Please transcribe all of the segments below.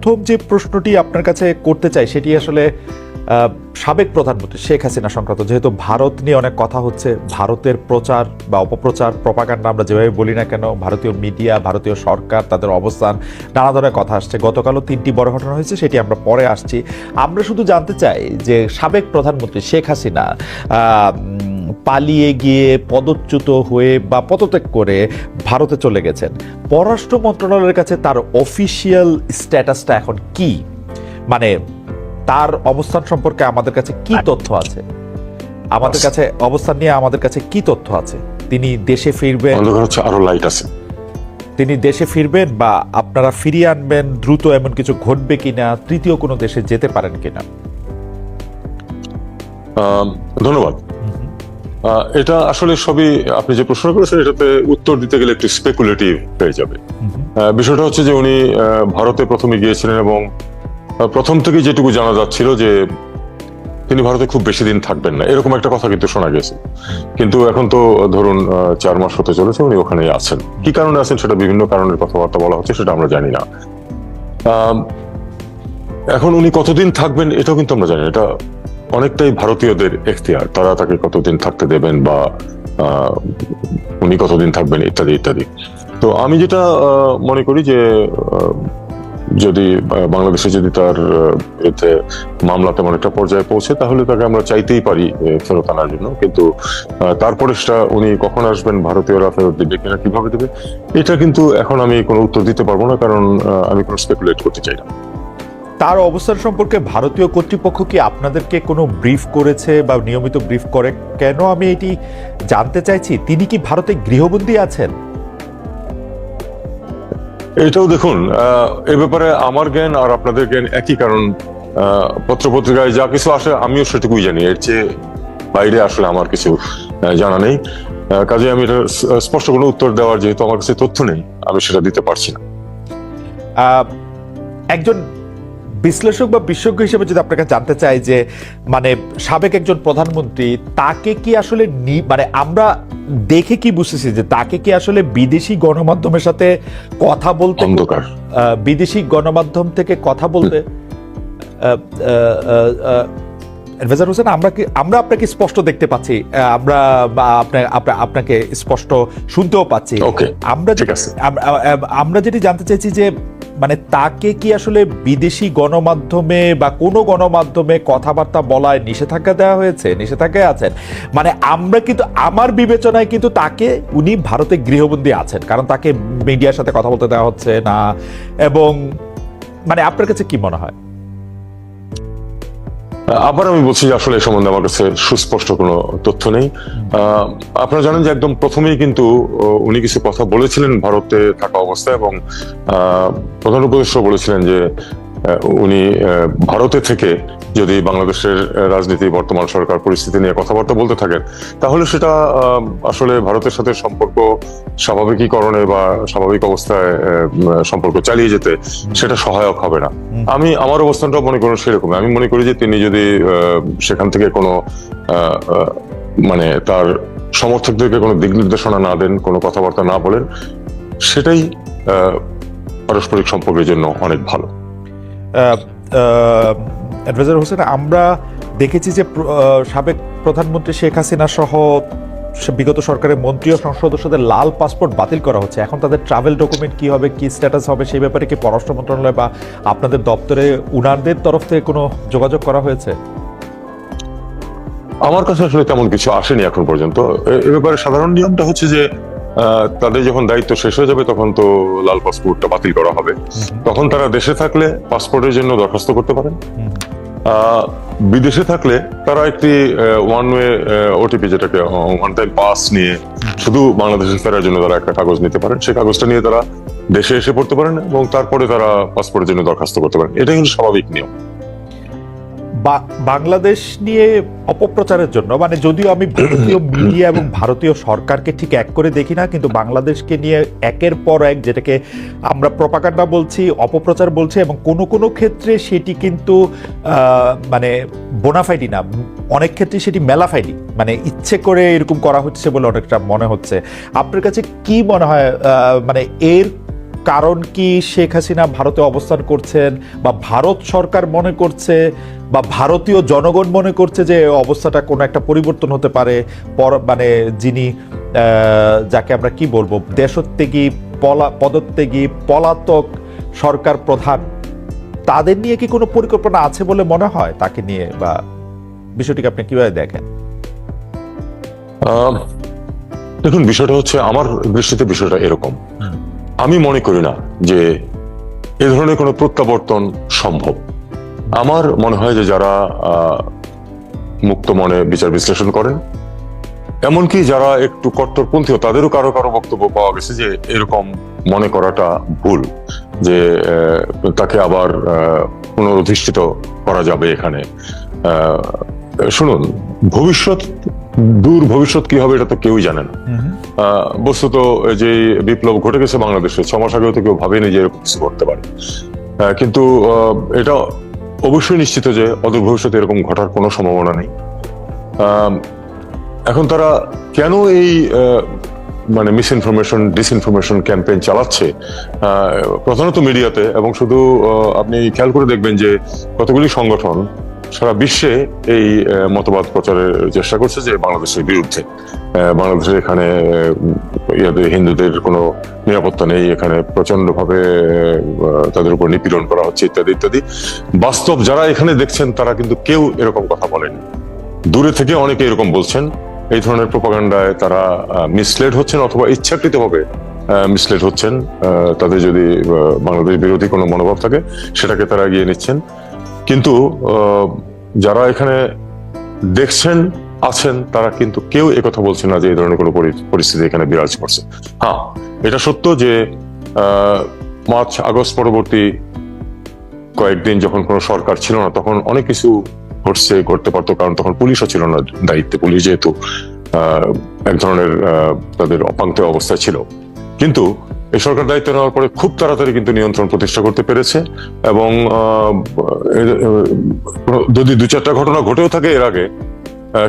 প্রথম যে প্রশ্নটি আপনার কাছে করতে চাই সেটি আসলে সাবেক প্রধানমন্ত্রী শেখ হাসিনা সংক্রান্ত। যেহেতু ভারত নিয়ে অনেক কথা হচ্ছে, ভারতের প্রচার বা অপপ্রচার, প্রপাগান্ডা আমরা যেভাবে বলি না কেন, ভারতীয় মিডিয়া, ভারতীয় সরকার, তাদের অবস্থান, নানা ধরনের কথা আসছে। গতকালও 3টি বড় ঘটনা হয়েছে, সেটি আমরা পরে আসছি। আমরা শুধু জানতে চাই যে সাবেক প্রধানমন্ত্রী শেখ হাসিনা পালিয়ে গিয়ে পদচ্যুত হয়ে বা পদত্যাগ করে ভারতে চলে গেছেন, পররাষ্ট্র মন্ত্রণালয়ের কাছে তার অফিসিয়াল স্ট্যাটাসটা এখন কি? মানে তার অবস্থান সম্পর্কে আমাদের কাছে কি তথ্য আছে? আমাদের কাছে অবস্থান নিয়ে আমাদের কাছে কি তথ্য আছে? তিনি দেশে ফিরবেন, আরো লাইট আছে, তিনি দেশে ফিরবেন বা আপনারা ফিরিয়ে আনবেন দ্রুত, এমন কিছু ঘটবে কিনা, তৃতীয় কোনো দেশে যেতে পারেন কিনা? ধন্যবাদ। এটা আসলে সবই আপনি যে প্রশ্ন করেছেন এটাতে উত্তর দিতে গেলে একটু স্পেকুলেটিভ হয়ে যাবে। বিষয়টা হচ্ছে যে উনি ভারতে প্রথমে গিয়েছিলেন এবং প্রথম থেকে যেটুকু জানা যাচ্ছিল যে তিনি ভারতে খুব বেশি দিন থাকবেন না, এরকম একটা কথা কিন্তু শোনা গেছে। কিন্তু এখন তো ধরুন 4 মাস হতে চলেছে উনি ওখানেই আছেন। কি কারণে আছেন সেটা বিভিন্ন কারণের কথাবার্তা বলা হচ্ছে, সেটা আমরা জানি না। এখন উনি কতদিন থাকবেন এটাও কিন্তু আমরা জানি না। এটা অনেকটাই ভারতীয়দের এখতিয়ার, তারা তাকে কতদিন থাকতে দেবেন বা উনি কতদিন থাকবেন ইত্যাদি ইত্যাদি। তো আমি যেটা মনে করি যে যদি বাংলাদেশে যদি তার বিরুদ্ধে মামলা তেমন একটা পর্যায়ে পৌঁছে তাহলে তাকে আমরা চাইতেই পারি ফেরত আনার জন্য। কিন্তু তারপরে সেটা উনি কখন আসবেন, ভারতীয়রা ফেরত দিবে কিনা, কিভাবে দেবে, এটা কিন্তু এখন আমি কোনো উত্তর দিতে পারবো না, কারণ আমি কোনো স্পেকুলেট করতে চাই না। তার অবস্থান সম্পর্কে ভারতীয় কর্তৃপক্ষ কি আপনাদেরকে কোনো ব্রিফ করেছে বা নিয়মিত ব্রিফ করে? কেন আমি এটি জানতে চাইছি, তিনি কি ভারতে গৃহবন্দী আছেন? এটাও দেখুন, এ ব্যাপারে আমার জ্ঞান আর আপনাদের জ্ঞান একই, কারণ পত্রপত্রিকায় যা কিছু আসে আমিও সেটুকুই জানি, এর চেয়ে বাইরে আসলে আমার কিছু জানা নেই। কাজে আমি এটা স্পষ্ট কোনো উত্তর দেওয়ার, যেহেতু আমার কাছে তথ্য নেই, আমি সেটা দিতে পারছি না। একজন বিশ্লেষক বা বিশেষজ্ঞ হিসেবে যদি আপনাকে জানতে চাই যে মানে সাবেক একজন প্রধানমন্ত্রী, তাকে কি আসলে মানে আমরা দেখে কি বুঝতেছি যে তাকে কি আসলে বিদেশি গণমাধ্যমের সাথে কথা বলতে, বিদেশি গণমাধ্যম থেকে কথা বলতে এডভাইজার হোসেন, আমরা আপনাকে স্পষ্ট দেখতে পাচ্ছি, আমরা আপনাকে স্পষ্ট শুনতেও পাচ্ছি। আমরা যেটি জানতে চাইছি যে মানে তাকে কি আসলে বিদেশি গণমাধ্যমে বা কোনো গণমাধ্যমে কথাবার্তা বলায় নিষেধাজ্ঞা দেওয়া হয়েছে, নিষেধাজ্ঞায় আছেন? মানে আমরা কিন্তু, আমার বিবেচনায় কিন্তু তাকে, উনি ভারতে গৃহবন্দী আছেন, কারণ তাকে মিডিয়ার সাথে কথা বলতে দেওয়া হচ্ছে না। এবং মানে আপনার কাছে কি মনে হয়? আবার আমি বলছি যে আসলে এই সম্বন্ধে আমার কাছে সুস্পষ্ট কোনো তথ্য নেই। আপনারা জানেন যে একদম প্রথমেই কিন্তু উনি কিছু কথা বলেছিলেন ভারতে থাকা অবস্থায়, এবং প্রধান উপদেষ্টা বলেছিলেন যে উনি ভারতে থেকে যদি বাংলাদেশের রাজনীতি, বর্তমান সরকার পরিস্থিতি নিয়ে কথাবার্তা বলতে থাকেন তাহলে সেটা আসলে ভারতের সাথে সম্পর্ক স্বাভাবিকীকরণে বা স্বাভাবিক অবস্থায় সম্পর্ক চালিয়ে যেতে সেটা সহায়ক হবে না। আমি আমার অবস্থানটা মনে করি সেরকম। আমি মনে করি যে তিনি যদি সেখান থেকে কোনো মানে তার সমর্থকদেরকে কোনো দিক নির্দেশনা না দেন, কোনো কথাবার্তা না বলেন, সেটাই পারস্পরিক সম্পর্কের জন্য অনেক ভালো। অ্যাডভাইজার হোসেন, আমরা দেখেছি যে সাবেক প্রধানমন্ত্রী শেখ হাসিনা সহ বিগত সরকারের মন্ত্রী ও সংসদ সদস্যদের লাল পাসপোর্ট বাতিল করা হচ্ছে। এখন তাদের ট্রাভেল ডকুমেন্ট কি হবে, কি স্ট্যাটাস হবে, সেই ব্যাপারে কি পররাষ্ট্র মন্ত্রণালয় বা আপনাদের দপ্তরে উনারদের তরফ থেকে কোনো যোগাযোগ করা হয়েছে? আমার কাছে আসলে তেমন কিছু আসেনি এখন পর্যন্ত। এ ব্যাপারে সাধারণ নিয়মটা হচ্ছে যে তাদের যখন দায়িত্ব শেষ হয়ে যাবে তখন তো লাল পাসপোর্টটা বাতিল করা হবে, তখন তারা দেশে থাকলে পাসপোর্টের জন্য দরখাস্ত করতে পারেন। বিদেশে থাকলে তারা একটি ওয়ান ওয়ে ওটিপি, যেটাকে ওয়ান টাইম পাস নিয়ে শুধু বাংলাদেশে ফেরার জন্য তারা একটা কাগজ নিতে পারেন। সেই কাগজটা নিয়ে তারা দেশে এসে পড়তে পারেন এবং তারপরে তারা পাসপোর্টের জন্য দরখাস্ত করতে পারেন। এটা কিন্তু স্বাভাবিক নিয়ম। বাংলাদেশ নিয়ে অপপ্রচারের জন্য, মানে যদিও আমি ভারতীয় মিডিয়া এবং ভারতীয় সরকারকে ঠিক এক করে দেখি না, কিন্তু বাংলাদেশকে নিয়ে একের পর এক, যেটাকে আমরা প্রপাগান্ডা বলছি, অপপ্রচার বলছি, এবং কোনো কোনো ক্ষেত্রে সেটি কিন্তু মানে বোনাফাইডি না, অনেক ক্ষেত্রে সেটি মেলাফাইডি, মানে ইচ্ছে করে এরকম করা হচ্ছে বলে অনেকটা মনে হচ্ছে। আপনার কাছে কি মনে হয়, মানে এর কারণ কি শেখ হাসিনা ভারতে অবস্থান করছেন, বা ভারত সরকার মনে করছে, বা ভারতীয় জনগণ মনে করছে যে অবস্থাটা কোনো একটা পরিবর্তন হতে পারে, মানে যিনি যাকে আমরা কি বলবো, দেশত্যাগী, পদত্যাগী, পলাতক সরকার প্রধান, তাদের নিয়ে কি কোনো পরিকল্পনা আছে বলে মনে হয় তাকে নিয়ে, বা বিষয়টিকে আপনি কিভাবে দেখেন? দেখুন, বিষয়টা হচ্ছে, আমার দৃষ্টিতে বিষয়টা এরকম, আমি মনে করি না যে এ ধরনের কোনো প্রত্যাবর্তন সম্ভব। আমার মনে হয় যে যারা মুক্ত মনে বিচার বিশ্লেষণ করেন, এমনকি যারা একটু কট্টরপন্থীও, তাদেরও কারো কারো বক্তব্য পাওয়া গেছে যে এরকম মনে করাটা ভুল, যে তাকে আবার পুনরধিষ্ঠিত করা যাবে এখানে। শুনুন, দূর ভবিষ্যৎ কি হবে এটা তো কেউই জানে না। বস্তুত যে বিপ্লব ঘটে গেছে বাংলাদেশে 6 মাস আগেও তো কেউ ভাবেনি যে এরকম কিছু করতে পারে, কিন্তু এটা অবশ্যই নিশ্চিত যে অদূর ভবিষ্যতে এরকম ঘটার কোনো সম্ভাবনা নেই। এখন তারা কেন এই মানে মিসইনফরমেশন, ডিসইনফরমেশন ক্যাম্পেইন চালাচ্ছে প্রধানত মিডিয়াতে, এবং শুধু আপনি খেয়াল করে দেখবেন যে কতগুলি সংগঠন সারা বিশ্বে এই মতবাদ প্রচারের চেষ্টা করছে যে বাংলাদেশের বিরুদ্ধে, বাংলাদেশের এখানে হিন্দুদের কোনো নিরাপত্তা নেই, এখানে প্রচন্ড ভাবে তাদের উপর নিপীড়ন করা হচ্ছে, ইত্যাদি ইত্যাদি। বাস্তব যারা এখানে দেখছেন তারা কিন্তু কেউ এরকম কথা বলেন, দূরে থেকে অনেকে এরকম বলছেন। এই ধরনের প্রোপাগান্ডায় তারা মিসলেড হচ্ছেন, অথবা ইচ্ছাকৃতভাবে মিসলেড হচ্ছেন। তাদের যদি বাংলাদেশ বিরোধী কোনো মনোভাব থাকে সেটাকে তারা এগিয়ে নিচ্ছেন। কিন্তু যারা এখানে দেখছেন, আছেন, তারা কিন্তু কেউ একথা বলছে না যে এই ধরনের কোনো পরিস্থিতি এখানে বিরাজ করছে। হ্যাঁ, এটা সত্য যে মার্চ আগস্ট পরবর্তী কয়েকদিন যখন কোনো সরকার ছিল না, তখন অনেক কিছু ঘটতে পারতো, কারণ তখন পুলিশও ছিল না দায়িত্বে। পুলিশ যেহেতু এক ধরনের তাদের অপাঙ্ক্তেয় অবস্থায় ছিল, কিন্তু এই সরকার দায়িত্ব নেওয়ার পরে খুব তাড়াতাড়ি কিন্তু নিয়ন্ত্রণ প্রতিষ্ঠা করতে পেরেছে। এবং যদি 2-4টা ঘটনা ঘটেও থাকে এর আগে,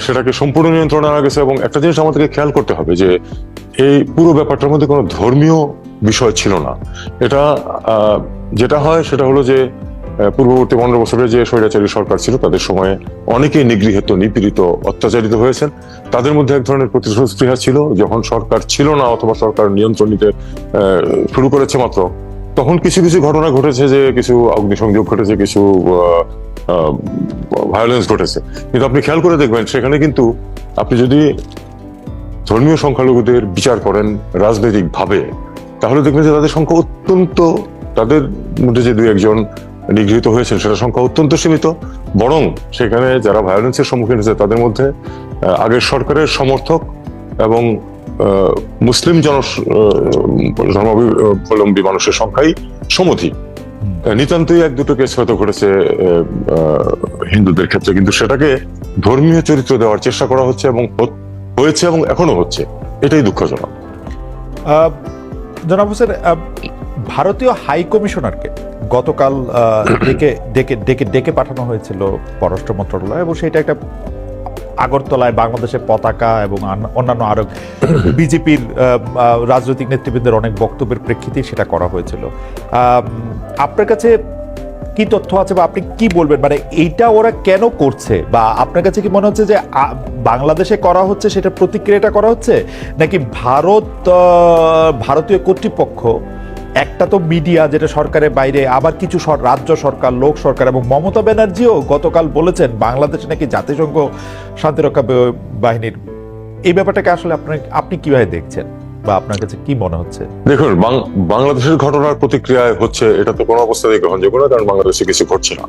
সেটাকে সম্পূর্ণ নিয়ন্ত্রণে আনা গেছে। এবং একটা জিনিস আমাদেরকে খেয়াল করতে হবে যে এই পুরো ব্যাপারটার মধ্যে কোনো ধর্মীয় বিষয় ছিল না। এটা যেটা হয় সেটা হলো যে পূর্ববর্তী 15 বছরের যে স্বৈরাচারী সরকার ছিল, তাদের সময়ে অনেকেই নিগৃহীত, নিপীড়িত, অত্যাচারিত হয়েছেন। তাদের মধ্যে এক ধরনের প্রতিশোধ স্পৃহা ছিল। যখন সরকার ছিল না, অথবা সরকার নিয়ন্ত্রণ নিতে শুরু করেছে মাত্র, তখন কিছু কিছু ঘটনা ঘটেছে, যে কিছু অগ্নিসংযোগ ঘটেছে, কিছু ভায়োলেন্স ঘটেছে। কিন্তু আপনি খেয়াল করে দেখবেন, সেখানে কিন্তু আপনি যদি ধর্মীয় সংখ্যালঘুদের বিচার করেন রাজনৈতিক ভাবে, তাহলে দেখবেন যে তাদের সংখ্যা অত্যন্ত, তাদের মধ্যে যে 2-1 জন নিগৃহীত হয়েছেন সেটা সংখ্যা অত্যন্ত সীমিত। বরং সেখানে যারা ভায়োলেন্সের সম্মুখীন হয়েছে তাদের মধ্যে আগের সরকারের সমর্থক এবং মুসলিম ধর্মাবলম্বী মানুষের সংখ্যাই সমধিক। নিতান্তই 1-2 কেস হয়তো ঘটেছে হিন্দুদের ক্ষেত্রে, কিন্তু সেটাকে ধর্মীয় চরিত্র দেওয়ার চেষ্টা করা হচ্ছে, এবং হয়েছে, এবং এখনো হচ্ছে। এটাই দুঃখজনক। জনাব হোসেন, ভারতীয় হাই কমিশনারকে গতকাল ডেকে পাঠানো হয়েছিল পররাষ্ট্র মন্ত্রণালয়, এবং সেটা একটা আগরতলায় বাংলাদেশের পতাকা এবং অন্যান্য আরো বিজেপির রাজনৈতিক নেতৃবৃন্দের অনেক বক্তব্যের প্রেক্ষিতে সেটা করা হয়েছিল। আপনার কাছে কি তথ্য আছে, বা আপনি কি বলবেন, মানে এইটা ওরা কেন করছে, বা আপনার কাছে কি মনে হচ্ছে যে বাংলাদেশে করা হচ্ছে সেটা প্রতিক্রিয়াটা করা হচ্ছে, নাকি ভারতীয় কর্তৃপক্ষ, একটা তো মিডিয়া যেটা সরকারের বাইরে, আবার কিছু রাজ্য সরকার, লোক সরকার, এবং মমতা ব্যানার্জিও গতকাল বলেছেন বাংলাদেশে নাকি জাতিসংঘ শান্তিরক্ষা বাহিনীর, এই ব্যাপারটাকে আসলে আপনি কিভাবে দেখছেন, বা আপনার কাছে কি মনে হচ্ছে? দেখুন, বাংলাদেশের ঘটনার প্রতিক্রিয়ায় হচ্ছে, এটা তো কোনো অবস্থাতেই গ্রহণযোগ্য না, কারণ বাংলাদেশে কিছু ঘটছে না।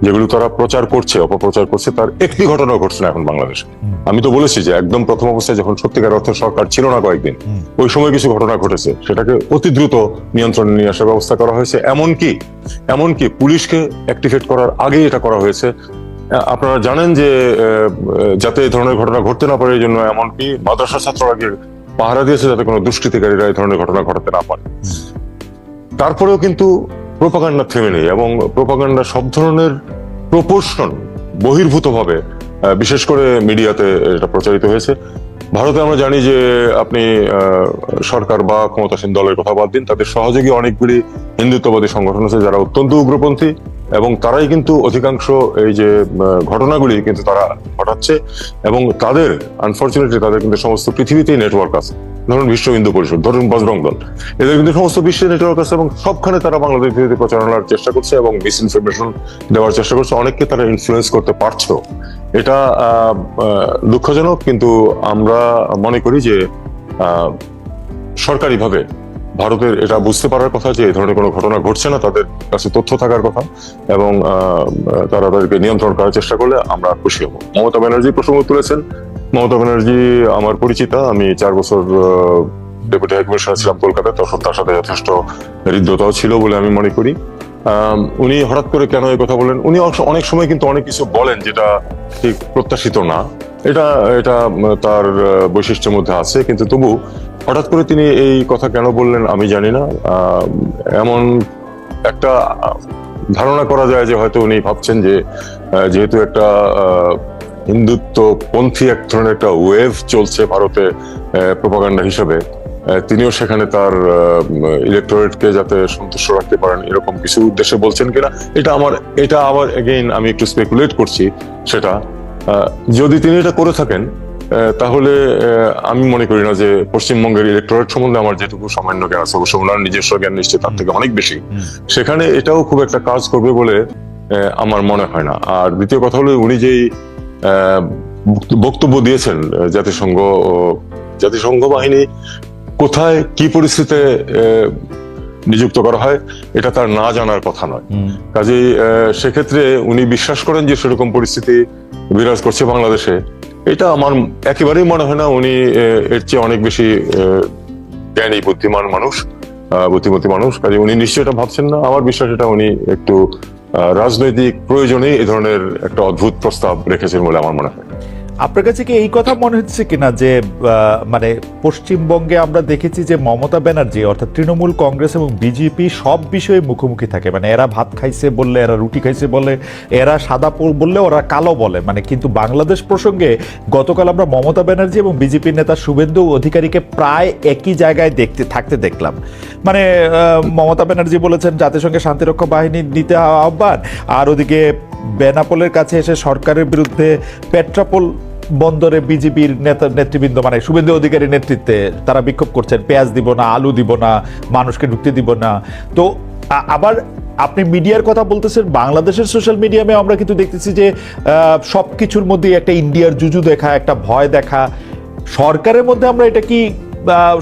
যেগুলো তারা প্রচার করছে, অপপ্রচার করছে, তার একটি ঘটনা ঘটছে না এখন বাংলাদেশে। আমি তো বলেছি যে একদম প্রথম অবস্থায় যখন সত্যিকার অর্থে সরকার ছিল না কয়েকদিন, ওই সময় কিছু ঘটনা ঘটেছে, সেটাকে অতি দ্রুত নিয়ন্ত্রণে নিয়ে আসার ব্যবস্থা করা হয়েছে। এমনকি পুলিশকে অ্যাক্টিভেট করার আগেই এটা করা হয়েছে। আপনারা জানেন যে যাতে এই ধরনের ঘটনা ঘটতে না পারে, এই জন্য এমনকি মাদ্রাসা ছাত্ররা পাহারা দিয়েছে যাতে কোনো দুষ্কৃতিকারীরা এই ধরনের ঘটনা ঘটাতে না পারে। তারপরেও কিন্তু প্রোপাগান্ডা থেমে নেই, এবং প্রোপাগান্ডা সব ধরনের প্রপোর্শন বহির্ভূতভাবে বিশেষ করে মিডিয়াতে এটা প্রচারিত হয়েছে। ভারতে আমরা জানি যে আপনি সরকার বা ক্ষমতাসীন দলের কথা বাদ দিন, তাদের সহযোগী অনেকগুলি হিন্দুত্ববাদী সংগঠন আছে যারা অত্যন্ত উগ্রপন্থী, এবং তারাই কিন্তু অধিকাংশ এই যে ঘটনাগুলি কিন্তু তারা ঘটাচ্ছে। এবং তাদের আনফরচুনেটলি তাদের কিন্তু সমস্ত পৃথিবীতেই নেটওয়ার্ক আছে। ধরুন বিশ্ব হিন্দু পরিষদ, ধরুন বজরং দল, এদের কিন্তু সমস্ত বিশ্বের নেটওয়ার্ক আছে এবং সবখানে তারা বাংলাদেশ বিরোধী প্রচারণার চেষ্টা করছে এবং মিস ইনফরমেশন দেওয়ার চেষ্টা করছে। অনেককে তারা ইনফ্লুয়েন্স করতে পারছো। এটা দুঃখজনক, কিন্তু আমরা মনে করি যে সরকারিভাবে ভারতের এটা বুঝতে পারার কথা যে এই ধরনের কোনো ঘটনা ঘটছে না, তাদের কাছে তথ্য থাকার কথা, এবং তারা তাদেরকে নিয়ন্ত্রণ করার চেষ্টা করলে আমরা খুশি হব। মমতা ব্যানার্জি প্রসঙ্গ তুলেছেন। মমতা ব্যানার্জি আমার পরিচিতা, আমি 4 বছর ডেপুটি হাই কমিশনার ছিলাম কলকাতায়, তখন তার সাথে যথেষ্ট হৃদ্যতাও ছিল বলে আমি মনে করি। উনি হঠাৎ করে কেন এই কথা বলেন, উনি অনেক সময় কিন্তু অনেক কিছু বলেন যেটা ঠিক প্রত্যাশিত না, এটা এটা তার বৈশিষ্ট্যের মধ্যে আছে, কিন্তু তবু হঠাৎ করে তিনি এই কথা কেন বললেন আমি জানি না। এমন একটা ধারণা করা যায় যে হয়তো উনি ভাবছেন যে যেহেতু একটা হিন্দুত্বপন্থী এক ধরনের একটা ওয়েভ চলছে ভারতে প্রোপাগান্ডা হিসেবে, তিনিও সেখানে তার ইলেকটোরেটকে যাতে সন্তুষ্ট রাখতে পারেন এরকম কিছু উদ্দেশ্যে বলছেন কিনা, এটা আবার এগেইন আমি একটু স্পেকুলেট করছি। সেটা যদি তিনি এটা করে থাকেন তাহলে আমি মনে করি না যে পশ্চিমবঙ্গের ইলেকটোরেট সম্বন্ধে আমার যেটুকু সামান্য জ্ঞান আছে, অবশ্য ওনার নিজস্ব জ্ঞান নিশ্চয়ই তার থেকে অনেক বেশি, সেখানে এটাও খুব একটা কাজ করবে বলে আমার মনে হয় না। আর দ্বিতীয় কথা হলো, উনি যেই বক্তব্য দিয়েছেন জাতিসংঘ বাহিনী কোথায় কি পরিস্থিতিতে নিযুক্ত করা হয় এটা তার না জানার কথা নয়। কাজেই সেক্ষেত্রে উনি বিশ্বাস করেন যে সেরকম পরিস্থিতি বিরাজ করছে বাংলাদেশে, এটা আমার একেবারেই মনে হয় না। উনি এর চেয়ে অনেক বেশি জ্ঞানী বুদ্ধিমতী মানুষ, কাজে উনি নিশ্চয়ই এটা ভাবছেন না। আমার বিশ্বাস এটা উনি একটু রাজনৈতিক প্রয়োজনে এই ধরনের একটা অদ্ভুত প্রস্তাব রেখেছেন বলে আমার মনে হয়। আপনার কাছে কি এই কথা মনে হচ্ছে কিনা যে মানে পশ্চিমবঙ্গে আমরা দেখেছি যে মমতা ব্যানার্জি অর্থাৎ তৃণমূল কংগ্রেস এবং বিজেপি সব বিষয়ে মুখোমুখি থাকে, মানে এরা ভাত খাইছে বললে, এরা রুটি খাইছে বলে, এরা সাদা বললে ওরা কালো বলে, মানে কিন্তু বাংলাদেশ প্রসঙ্গে গতকাল আমরা মমতা ব্যানার্জি এবং বিজেপির নেতা শুভেন্দু অধিকারীকে প্রায় একই জায়গায় থাকতে দেখলাম। মানে মমতা ব্যানার্জি বলেছেন জাতিসংঘের শান্তিরক্ষা বাহিনী দিতে আহ্বান, আর ওদিকে বেনাপোলের কাছে এসে সরকারের বিরুদ্ধে পেট্রাপোল বন্দরে বিজেপির নেতৃবৃন্দ মানে শুভেন্দু অধিকারীর নেতৃত্বে তারা বিক্ষোভ করছেন, পেঁয়াজ দিব না, আলু দিব না, মানুষকে ঢুকতে দিব না। তো আবার আপনি মিডিয়ার কথা বলতেছেন, বাংলাদেশের সোশ্যাল মিডিয়ামে আমরা কিন্তু দেখতেছি যে সবকিছুর মধ্যে একটা ইন্ডিয়ার জুজু দেখা, একটা ভয় দেখা। সরকারের মধ্যে আমরা এটা কি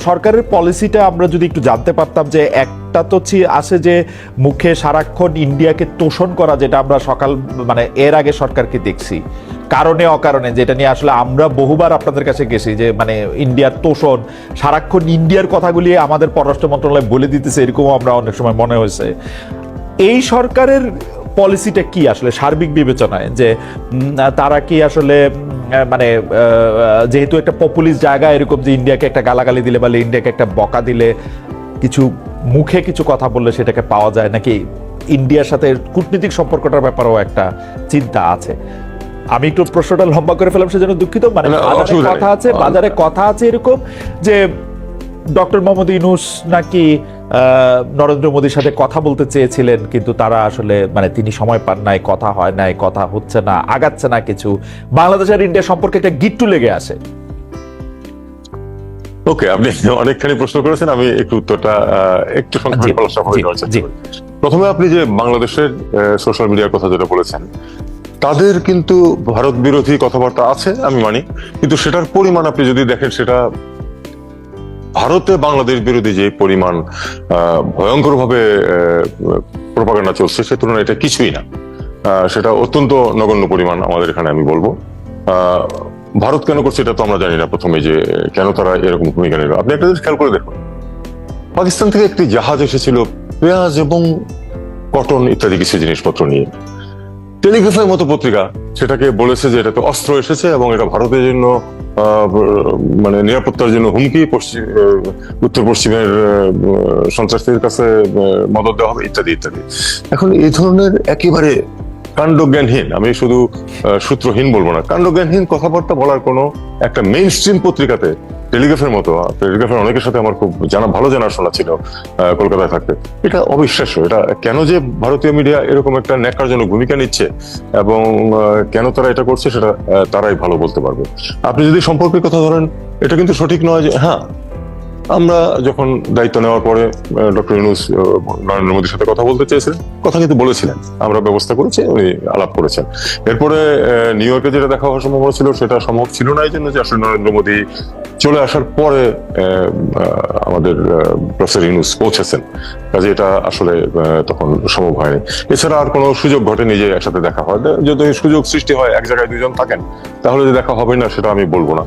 সরকারের পলিসিটা আমরা যদি একটু জানতে পারতাম, যে একটা তো আছে যে মুখে সারাক্ষণ ইন্ডিয়াকে তোষণ করা, যেটা আমরা মানে এর আগে সরকারকে দেখছি কারণে অকারণে, যেটা নিয়ে আসলে আমরা বহুবার আপনাদের কাছে গেছি, যে মানে ইন্ডিয়ার তোষণ, সারাক্ষণ ইন্ডিয়ার কথাগুলি আমাদের পররাষ্ট্র মন্ত্রণালয় বলে দিতেছে, এরকমও আমরা অনেক সময় মনে হয়েছে। এই সরকারের পলিসিটা কি আসলে সার্বিক বিবেচনায়, যে তারা কি আসলে মানে যেহেতু একটা পপুলিস্ট জায়গা, এরকম যে ইন্ডিয়াকে একটা গালাগালি দিলে বা ইন্ডিয়াকে একটা বকা দিলে, কিছু মুখে কিছু কথা বললে সেটাকে পাওয়া যায়, নাকি ইন্ডিয়ার সাথে কূটনীতিক সম্পর্কটার ব্যাপারেও একটা চিন্তা আছে? আমি একটু প্রশ্নটা লম্বা করে ফেলাম, সেজন্য দুঃখিত। মানে বাজারে কথা আছে এরকম যে ডক্টর মোহাম্মদ ইউনূস নাকি নরেন্দ্র মোদীর সাথে কথা বলতে চেয়েছিলেন, কিন্তু তারা আসলে মানে তিনি সময় পান নাই, কথা হয় নাই, কথা হচ্ছে না, আগাচ্ছে না কিছু। বাংলাদেশ আর ইন্ডিয়া সম্পর্কে একটা গিট্টু লেগে আসে। ওকে, আপনি অনেকখানি প্রশ্ন করেছেন, আমি একটু উত্তরটা একটু সংক্ষেপে বলার চেষ্টা করি। প্রথমে আপনি যে বাংলাদেশের সোশ্যাল মিডিয়ার কথা যেটা বলেছেন, তাদের কিন্তু ভারত বিরোধী কথাবার্তা আছে, আমি মানি, কিন্তু সেটার পরিমাণ আপনি যদি দেখেন, সেটা ভারতে বাংলাদেশ বিরোধী যে পরিমাণ ভয়ঙ্কর ভাবে প্রোপাগান্ডা চলছে, সে তুলনায় এটা কিছুই না। সেটা অত্যন্ত নগণ্য পরিমাণ আমাদের এখানে, আমি বলবো। ভারত কেন করছে এটা তো আমরা জানি না প্রথমে, যে কেন তারা এরকম ভূমিকা নিল। আপনি একটা জিনিস খেয়াল করে দেখুন, পাকিস্তান থেকে একটি জাহাজ এসেছিল পেঁয়াজ এবং কটন ইত্যাদি কিছু জিনিসপত্র নিয়ে। টেলিগ্রাফের মতো পত্রিকা সেটাকে বলেছে যে এটা তো অস্ত্র এসেছে এবং এটা ভারতের জন্য মানে নিরাপত্তার জন্য হুমকি, উত্তর পশ্চিমের সন্ত্রাসীদের কাছে মদত দেওয়া হবে ইত্যাদি ইত্যাদি। এখন এই ধরনের একেবারে কাণ্ডজ্ঞানহীন, আমি শুধু সূত্রহীন বলবো না, কাণ্ডজ্ঞানহীন কথাবার্তা বলার কোনো একটা মেইন স্ট্রিম পত্রিকাতে, টেলিগ্রাফের মতো, টেলিগ্রাফের অনেকের সাথে আমার খুব ভালো জানাশোনা ছিল কলকাতায় থাকতে, এটা অবিশ্বাস্য। এটা কেন যে ভারতীয় মিডিয়া এরকম একটা ন্যাক্কারজনক ভূমিকা নিচ্ছে এবং কেন তারা এটা করছে সেটা তারাই ভালো বলতে পারবে। আপনি যদি সম্পর্কের কথা ধরেন, এটা কিন্তু সঠিক নয় যে হ্যাঁ, আমরা যখন দায়িত্ব নেওয়ার পরে ডক্টর ইউনূস নরেন্দ্র মোদীর সাথে কথা বলতে চেয়েছিলেন, কথা কিন্তু বলেছিলেন, আমরা ব্যবস্থা করেছি, উনি আলাপ করেছেন। এরপরে নিউ ইয়র্কে যেটা দেখা হওয়ার সম্ভাবনা ছিল সেটা সম্ভব ছিল না, এই জন্য যে আসলে নরেন্দ্র মোদী চলে আসার পরে আমাদের প্রফেসর ইউনূস পৌঁছেছেন, কাজে এটা আসলে তখন সম্ভব হয়নি। এছাড়া আর কোনো সুযোগ ঘটেনি যে একসাথে দেখা হয়। যদি সুযোগ সৃষ্টি হয়, এক জায়গায় দুজন থাকেন, তাহলে যে দেখা হবে না সেটা আমি বলবো না।